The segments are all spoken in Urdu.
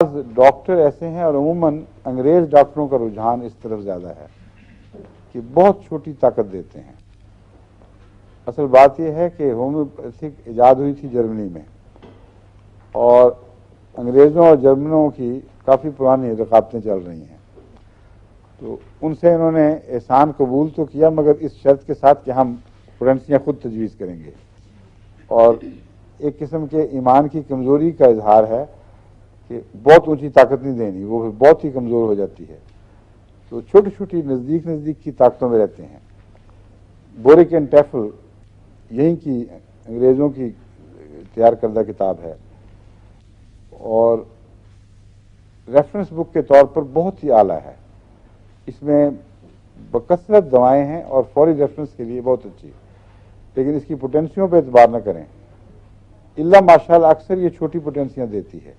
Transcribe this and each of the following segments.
بعض ڈاکٹر ایسے ہیں اور عموماً انگریز ڈاکٹروں کا رجحان اس طرف زیادہ ہے کہ بہت چھوٹی طاقت دیتے ہیں. اصل بات یہ ہے کہ ہومیوپیتھک ایجاد ہوئی تھی جرمنی میں، اور انگریزوں اور جرمنوں کی کافی پرانی رقابتیں چل رہی ہیں. تو ان سے انہوں نے احسان قبول تو کیا، مگر اس شرط کے ساتھ کہ ہم پوٹنسیاں خود تجویز کریں گے. اور ایک قسم کے ایمان کی کمزوری کا اظہار ہے کہ بہت اونچی طاقت نہیں دینی، وہ بہت ہی کمزور ہو جاتی ہے. تو چھوٹی چھوٹی نزدیک کی طاقتوں میں رہتے ہیں. بورک اینڈ ٹیفل یہیں کی انگریزوں کی تیار کردہ کتاب ہے، اور ریفرنس بک کے طور پر بہت ہی اعلیٰ ہے. اس میں بکثرت دوائیں ہیں اور فوری ریفرنس کے لیے بہت اچھی، لیکن اس کی پوٹینسیوں پہ اعتبار نہ کریں. اللہ ماشاء اللہ اکثر یہ چھوٹی پوٹینسیاں دیتی ہے،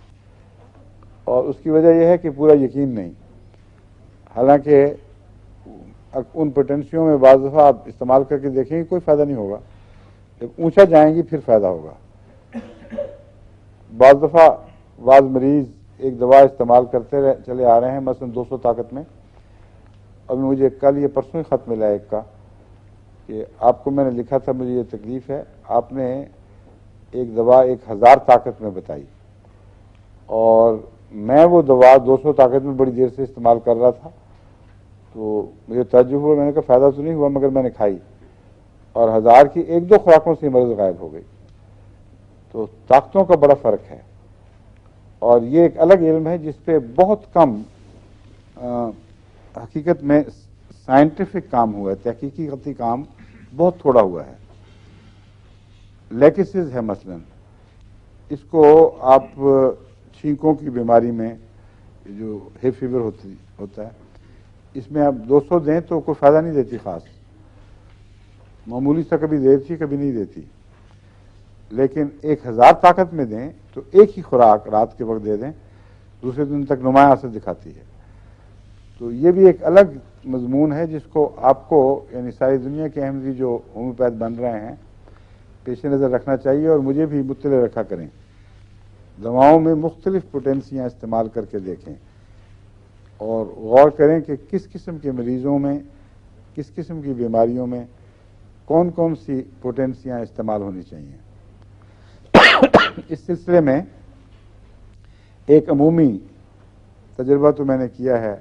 اور اس کی وجہ یہ ہے کہ پورا یقین نہیں. حالانکہ ان پوٹینسیوں میں بعض دفعہ آپ استعمال کر کے دیکھیں گے کوئی فائدہ نہیں ہوگا، جب اونچا جائیں گی پھر فائدہ ہوگا. بعض دفعہ بعض مریض ایک دوا استعمال کرتے چلے آ رہے ہیں، مثلا 200 طاقت میں. ابھی مجھے کل یہ پرسوں ہی خط ملا ایک کا کہ آپ کو میں نے لکھا تھا مجھے یہ تکلیف ہے، آپ نے ایک دوا 1000 طاقت میں بتائی، اور میں وہ دوا 200 طاقت میں بڑی دیر سے استعمال کر رہا تھا. تو مجھے تعجب ہوا، میں نے کہا فائدہ تو نہیں ہوا، مگر میں نے کھائی، اور 1000 کی 1-2 خوراکوں سے مرض غائب ہو گئی. تو طاقتوں کا بڑا فرق ہے، اور یہ ایک الگ علم ہے جس پہ بہت کم حقیقت میں سائنٹیفک کام ہوا ہے، تحقیقی کام بہت تھوڑا ہوا ہے. لیکسز ہے مثلا، اس کو آپ چھینکوں کی بیماری میں جو ہے فیور ہوتا ہے، اس میں آپ 200 دیں تو کوئی فائدہ نہیں دیتی، خاص معمولی سا کبھی دیتی کبھی نہیں دیتی. لیکن 1000 طاقت میں دیں تو ایک ہی خوراک رات کے وقت دے دیں، دوسرے دن تک نمایاں اثر دکھاتی ہے. تو یہ بھی ایک الگ مضمون ہے جس کو آپ کو یعنی ساری دنیا کے احمدی جو ہومیوپیتھ بن رہے ہیں پیش نظر رکھنا چاہیے، اور مجھے بھی مطلع رکھا کریں. دواؤں میں مختلف پوٹینسیاں استعمال کر کے دیکھیں، اور غور کریں کہ کس قسم کے مریضوں میں، کس قسم کی بیماریوں میں کون کون سی پوٹینسیاں استعمال ہونی چاہیے. اس سلسلے میں ایک عمومی تجربہ تو میں نے کیا ہے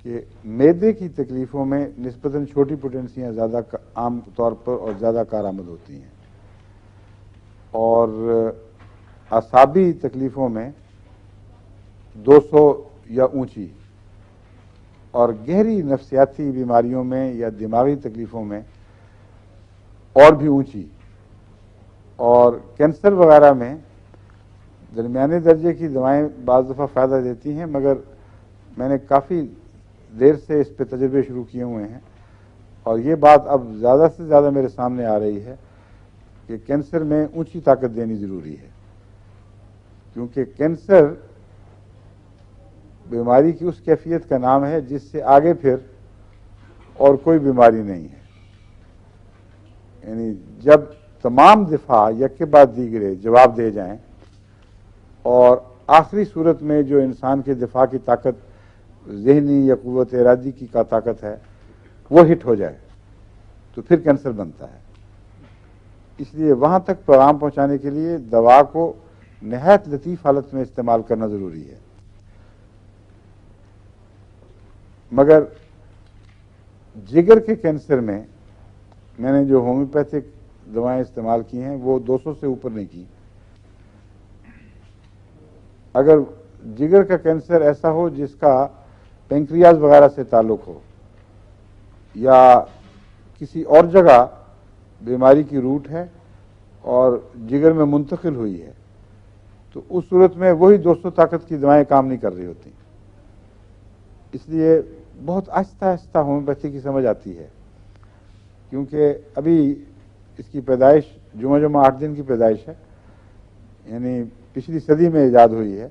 کہ معدے کی تکلیفوں میں نسبتاً چھوٹی پوٹینسیاں زیادہ عام طور پر اور زیادہ کارآمد ہوتی ہیں، اور اعصابی تکلیفوں میں 200 یا اونچی، اور گہری نفسیاتی بیماریوں میں یا دماغی تکلیفوں میں اور بھی اونچی، اور کینسر وغیرہ میں درمیانے درجے کی دوائیں بعض دفعہ فائدہ دیتی ہیں، مگر میں نے کافی دیر سے اس پہ تجربے شروع کیے ہوئے ہیں، اور یہ بات اب زیادہ سے زیادہ میرے سامنے آ رہی ہے کہ کینسر میں اونچی طاقت دینی ضروری ہے، کیونکہ کینسر بیماری کی اس کیفیت کا نام ہے جس سے آگے پھر اور کوئی بیماری نہیں ہے. یعنی جب تمام دفاع یک کے بعد دیگرے جواب دے جائیں، اور آخری صورت میں جو انسان کے دفاع کی طاقت ذہنی یا قوت ارادی کی کا طاقت ہے وہ ہٹ ہو جائے، تو پھر کینسر بنتا ہے. اس لیے وہاں تک پیغام پہنچانے کے لیے دوا کو نہایت لطیف حالت میں استعمال کرنا ضروری ہے. مگر جگر کے کینسر میں نے جو ہومیوپیتھک دوائیں استعمال کی ہیں وہ 200 سے اوپر نہیں کی. اگر جگر کا کینسر ایسا ہو جس کا پینکریاز وغیرہ سے تعلق ہو، یا کسی اور جگہ بیماری کی روٹ ہے اور جگر میں منتقل ہوئی ہے، تو اس صورت میں وہی 200 طاقت کی دوائیں کام نہیں کر رہی ہوتی. اس لیے بہت آہستہ آہستہ ہومیوپیتھی کی سمجھ آتی ہے، کیونکہ ابھی اس کی پیدائش جمعہ 8 دن کی پیدائش ہے، یعنی پچھلی صدی میں ایجاد ہوئی ہے،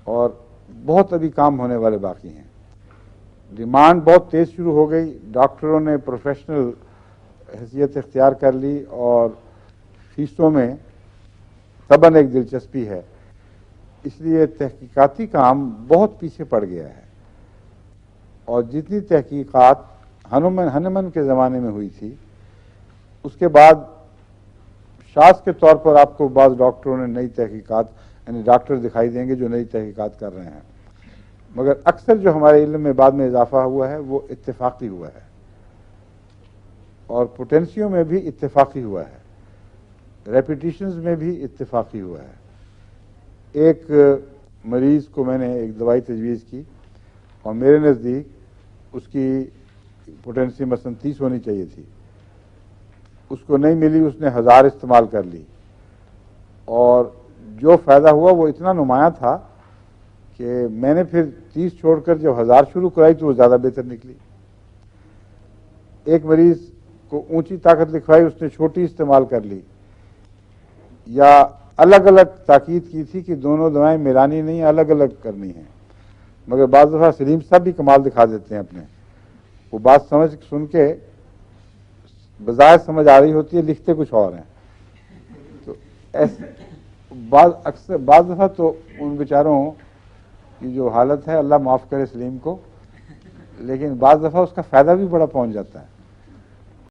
اور بہت ابھی کام ہونے والے باقی ہیں. ڈیمانڈ بہت تیز شروع ہو گئی، ڈاکٹروں نے پروفیشنل حیثیت اختیار کر لی، اور فیسوں میں طبعاً ایک دلچسپی ہے. اس لیے تحقیقاتی کام بہت پیچھے پڑ گیا ہے، اور جتنی تحقیقات ہنمن کے زمانے میں ہوئی تھی، اس کے بعد شاذ کے طور پر آپ کو بعض ڈاکٹروں نے نئی تحقیقات، یعنی ڈاکٹر دکھائی دیں گے جو نئی تحقیقات کر رہے ہیں، مگر اکثر جو ہمارے علم میں بعد میں اضافہ ہوا ہے وہ اتفاقی ہوا ہے، اور پوٹینسیوں میں بھی اتفاقی ہوا ہے، ریپیٹیشنز میں بھی اتفاقی ہوا ہے۔ ایک مریض کو میں نے ایک دوائی تجویز کی، اور میرے نزدیک اس کی پوٹینسی مثلاً 30 ہونی چاہیے تھی، اس کو نہیں ملی، اس نے 1000 استعمال کر لی، اور جو فائدہ ہوا وہ اتنا نمایاں تھا کہ میں نے پھر 30 چھوڑ کر جب 1000 شروع کرائی تو وہ زیادہ بہتر نکلی۔ ایک مریض کو اونچی طاقت لکھوائی، اس نے چھوٹی استعمال کر لی، یا الگ الگ تاکید کی تھی کہ دونوں دوائیں ملانی نہیں، الگ الگ کرنی ہیں، مگر بعض دفعہ سلیم صاحب بھی کمال دکھا دیتے ہیں اپنے، وہ بات سن کے بظاہر سمجھ آ رہی ہوتی ہے، لکھتے کچھ اور ہیں، تو بعض دفعہ تو ان بیچاروں کی جو حالت ہے، اللہ معاف کرے سلیم کو، لیکن بعض دفعہ اس کا فائدہ بھی بڑا پہنچ جاتا ہے۔